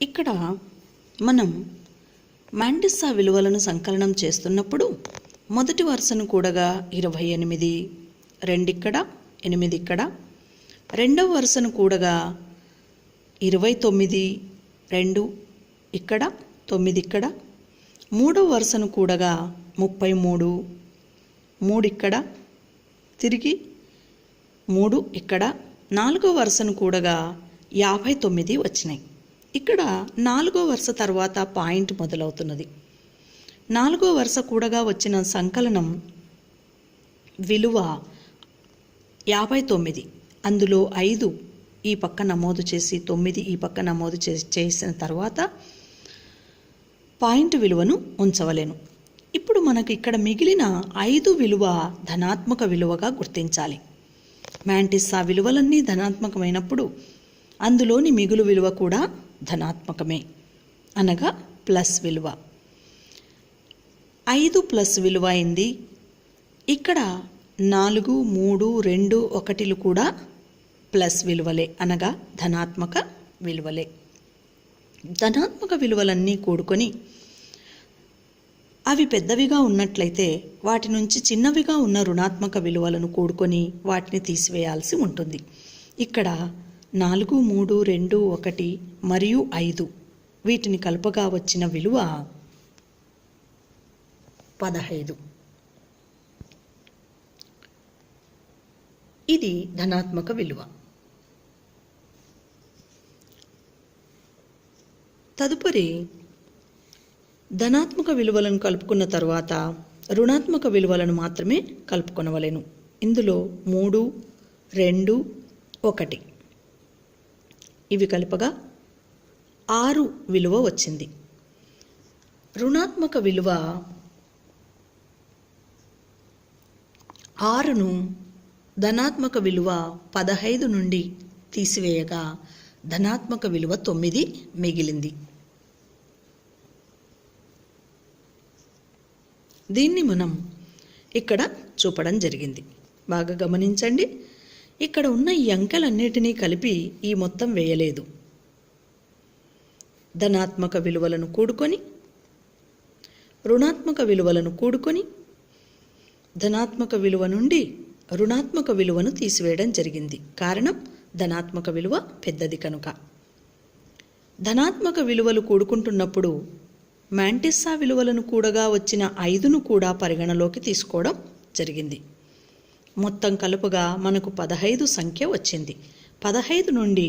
ఇక్కడ మనం మాంటిస్సా విలువలను సంకలనం చేస్తున్నప్పుడు మొదటి వరుసను కూడగా 28, 2 ఇక్కడ 8 ఇక్కడ, రెండవ వరుసను కూడగా 29, 2 ఇక్కడ 9 ఇక్కడ, మూడవ వరుసను కూడగా 33, 3 ఇక్కడ తిరిగి 3 ఇక్కడ, నాలుగో వరుసను కూడగా 59 వచ్చినాయి. ఇక్కడ నాలుగో వరుస తర్వాత పాయింట్ మొదలవుతున్నది. నాలుగో వరుస కూడగా వచ్చిన సంకలనం విలువ 59. అందులో 5 ఈ పక్క నమోదు చేసి 9 ఈ పక్క నమోదు చేసిన తర్వాత పాయింట్ విలువను ఉంచవలేను. ఇప్పుడు మనకు ఇక్కడ మిగిలిన 5 విలువ ధనాత్మక విలువగా గుర్తించాలి. మాంటిస్సా విలువలన్నీ ధనాత్మకమైనప్పుడు అందులోని మిగులు విలువ కూడా ధనాత్మకమే, అనగా ప్లస్ విలువ. 5 ప్లస్ విలువ అయింది. ఇక్కడ 4, 3, 2, 1 కూడా ప్లస్ విలువలే, అనగా ధనాత్మక విలువలే. ధనాత్మక విలువలన్నీ కూడుకొని అవి పెద్దవిగా ఉన్నట్లయితే వాటి నుంచి చిన్నవిగా ఉన్న రుణాత్మక విలువలను కూడుకొని వాటిని తీసివేయాల్సి ఉంటుంది. ఇక్కడ 4, 3, 2, 1 మరియు 5 వీటిని కలుపగా వచ్చిన విలువ 15. ఇది ధనాత్మక విలువ. తదుపరి ధనాత్మక విలువలను కలుపుకున్న తర్వాత రుణాత్మక విలువలను మాత్రమే కలుపుకొనవలెను. ఇందులో 3, 2, 1 ఇవి కలపగా 6 విలువ వచ్చింది. రుణాత్మక విలువ 6ను ధనాత్మక విలువ 15 నుండి తీసివేయగా ధనాత్మక విలువ 9 మిగిలింది. దీన్ని మనం ఇక్కడ చూపడం జరిగింది. బాగా గమనించండి. ఇక్కడ ఉన్న ఈ అంకెలన్నిటినీ కలిపి ఈ మొత్తం వేయలేదు. ధనాత్మక విలువలను కూడుకొని రుణాత్మక విలువలను కూడుకొని ధనాత్మక విలువ నుండి రుణాత్మక విలువను తీసివేయడం జరిగింది. కారణం ధనాత్మక విలువ పెద్దది కనుక. ధనాత్మక విలువలు కూడుకుంటున్నప్పుడు మాంటిస్సా విలువలను కూడగా వచ్చిన 5ను కూడా పరిగణలోకి తీసుకోవడం జరిగింది. మొత్తం కలుపుగా మనకు 15 సంఖ్య వచ్చింది. 15 నుండి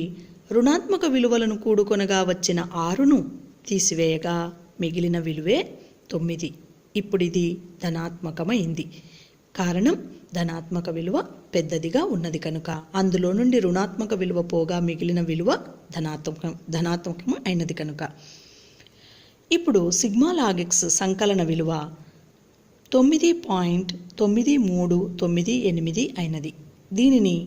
రుణాత్మక విలువలను కూడుకొనగా వచ్చిన 6ను తీసివేయగా మిగిలిన విలువే 9. ఇప్పుడు ఇది ధనాత్మకమైంది. కారణం ధనాత్మక విలువ పెద్దదిగా ఉన్నది కనుక. అందులో నుండి రుణాత్మక విలువ పోగా మిగిలిన విలువ ధనాత్మకం అయినది కనుక. ఇప్పుడు సిగ్మా లాగ్ ఎక్స్ సంకలన విలువ 9.9398 అయినది. దీనిని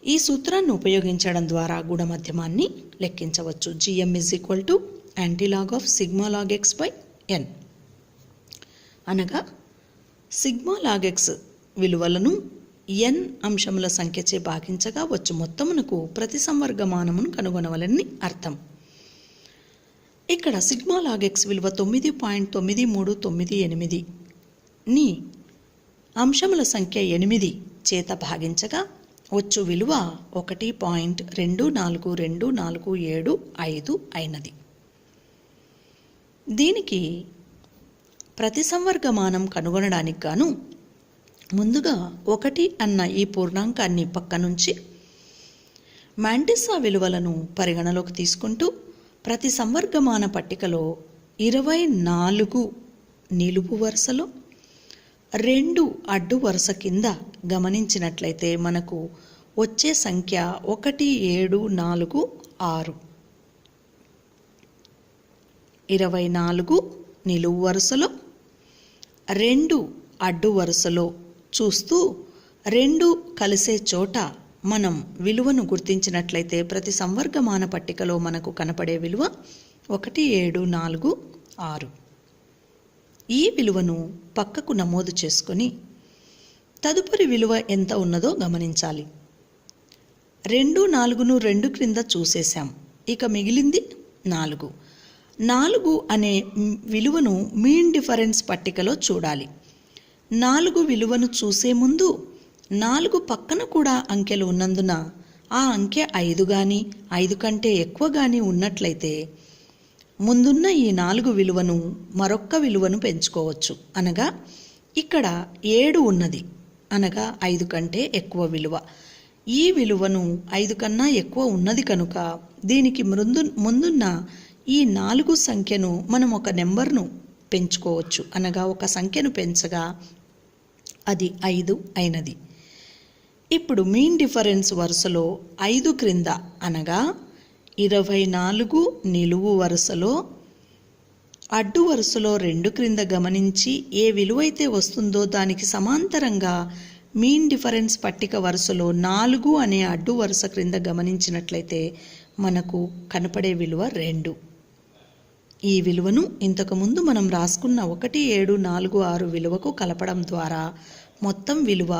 ఈ సూత్రాన్ని ఉపయోగించడం ద్వారా గుణమధ్యమాన్ని లెక్కించవచ్చు. GM = antilog of sigma log X by N, అనగా సిగ్మా లాగ్ ఎక్స్ విలువలను n అంశముల సంఖ్యచే భాగించగా వచ్చు మొత్తమునకు ప్రతి సంవర్గమానమును కనుగొనవలని అర్థం. ఇక్కడ సిగ్మా లాగ్ ఎక్స్ విలువ 9.9398 ని అంశముల సంఖ్య 8 చేత భాగించగా వచ్చు విలువ 1.242475 అయినది. దీనికి ప్రతి సంవర్గమానం కనుగొనడానికి గాను ముందుగా 1 అన్న ఈ పూర్ణాంకాన్ని పక్క నుంచి మాంటిస్సా విలువలను పరిగణలోకి తీసుకుంటూ ప్రతి సంవర్గమాన పట్టికలో 24 నిలువు వరుసలో 2 అడ్డు వరుస కింద గమనించినట్లయితే మనకు వచ్చే సంఖ్య 1746. 24 నిలువు వరుసలో 2 అడ్డు వరుసలో చూస్తూ 2 కలిసే చోట మనం విలువను గుర్తించినట్లయితే ప్రతి సంవర్గమాన పట్టికలో మనకు కనపడే విలువ 1746. ఈ విలువను పక్కకు నమోదు చేసుకొని తదుపరి విలువ ఎంత ఉన్నదో గమనించాలి. 2, 4ను 2 క్రింద చూసేశాం. ఇక మిగిలింది 4. 4 అనే విలువను మీన్ డిఫరెన్స్ పట్టికలో చూడాలి. 4 విలువను చూసే ముందు 4 పక్కన కూడా అంకెలు ఉన్నందున ఆ అంకె 5 కానీ 5 కంటే ఎక్కువ కానీ ఉన్నట్లయితే ముందున్న ఈ 4 విలువను మరొక్క విలువను పెంచుకోవచ్చు. అనగా ఇక్కడ 7 ఉన్నది, అనగా 5 కంటే ఎక్కువ విలువ. ఈ విలువను 5 కన్నా ఎక్కువ ఉన్నది కనుక దీనికి ముందున్న ఈ 4 సంఖ్యను మనం ఒక నెంబర్ను పెంచుకోవచ్చు. అనగా ఒక సంఖ్యను పెంచగా అది 5 అయినది. ఇప్పుడు మీన్ డిఫరెన్స్ వరుసలో 5 క్రింద అనగా 24 నిలువు వరుసలో అడ్డు వరుసలో 2 క్రింద గమనించి ఏ విలువైతే వస్తుందో దానికి సమాంతరంగా మీన్ డిఫరెన్స్ పట్టిక వరుసలో 4 అనే అడ్డు వరుస క్రింద గమనించినట్లయితే మనకు కనపడే విలువ 2. ఈ విలువను ఇంతకుముందు మనం రాసుకున్న 1, 7, 4, 6 విలువకు కలపడం ద్వారా మొత్తం విలువ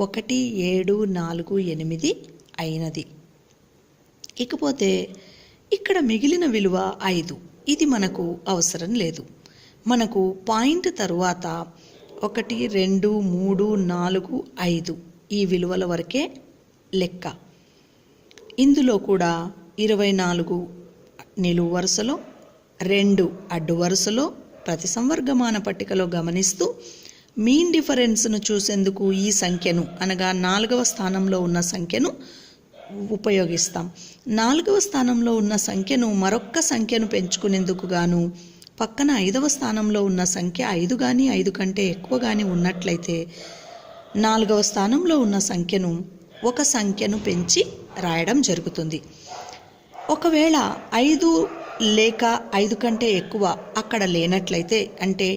1, 7, 4, 8 అయినది. ఇకపోతే ఇక్కడ మిగిలిన విలువ 5. ఇది మనకు అవసరం లేదు. మనకు పాయింట్ తరువాత 1, 2, 3, 4, 5 ఈ విలువల వరకే లెక్క. ఇందులో కూడా 24 నిలువు వరుసలో 2 అడ్డు వరుసలో ప్రతి సంవర్గమాన పట్టికలో గమనిస్తూ మీన్ డిఫరెన్స్ను చూసేందుకు ఈ సంఖ్యను అనగా 4వ స్థానంలో ఉన్న సంఖ్యను ఉపయోగిస్తాం. 4వ స్థానంలో ఉన్న సంఖ్యను మరొక్క సంఖ్యను పెంచుకునేందుకు గాను పక్కన 5వ స్థానంలో ఉన్న సంఖ్య 5 కానీ 5 కంటే ఎక్కువ కానీ ఉన్నట్లయితే 4వ స్థానంలో ఉన్న సంఖ్యను ఒక సంఖ్యను పెంచి రాయడం జరుగుతుంది. ఒకవేళ 5 లేక 5 కంటే ఎక్కువ అక్కడ లేనట్లయితే, అంటే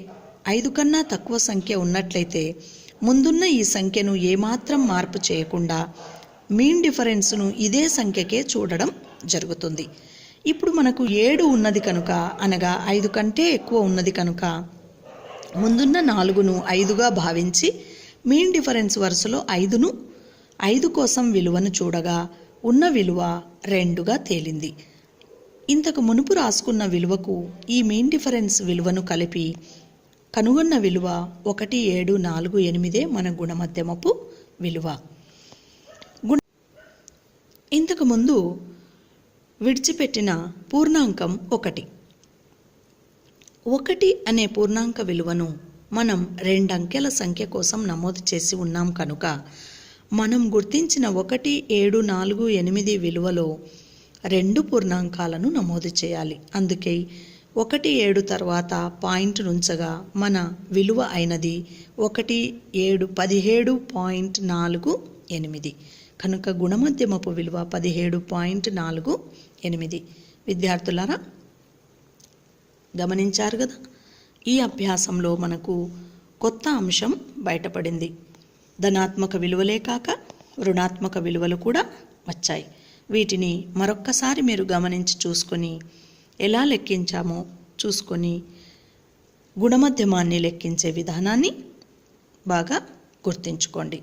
5 కన్నా తక్కువ సంఖ్య ఉన్నట్లయితే ముందున్న ఈ సంఖ్యను ఏమాత్రం మార్పు చేయకుండా మీన్ డిఫరెన్స్ను ఇదే సంఖ్యకే చూడడం జరుగుతుంది. ఇప్పుడు మనకు 7 ఉన్నది కనుక, అనగా 5 కంటే ఎక్కువ ఉన్నది కనుక ముందున్న 4ను 5గా భావించి మీన్ డిఫరెన్స్ వరుసలో 5ను 5 కోసం విలువను చూడగా ఉన్న విలువ 2గా తేలింది. ఇంతకు మునుపు రాసుకున్న విలువకు ఈ మీన్ డిఫరెన్స్ విలువను కలిపి కనుగొన్న విలువ 1, 7, 4, 8 మన గుణమధ్యమపు విలువ. ఇంతకు ముందు విడిచిపెట్టిన పూర్ణాంకం 1. 1 అనే పూర్ణాంక విలువను మనం 2 అంకెల సంఖ్య కోసం నమోదు చేసి ఉన్నాం కనుక మనం గుర్తించిన 1, 7, 4, 8 విలువలో 2 పూర్ణాంకాలను నమోదు చేయాలి. అందుకే 1, 7 తర్వాత పాయింట్ నుంచగా మన విలువ అయినది 1, 7, 17.48. కనుక గుణమధ్యమపు విలువ 17.48. విద్యార్థులారా గమనించారు కదా, ఈ అభ్యాసంలో మనకు కొత్త అంశం బయటపడింది. ధనాత్మక విలువలే కాక రుణాత్మక విలువలు కూడా వచ్చాయి. వీటిని మరొక్కసారి మీరు గమనించి చూసుకొని ఎలా లెక్కించామో చూసుకొని గుణమధ్యమాన్ని లెక్కించే విధానాన్ని బాగా గుర్తుంచుకోండి.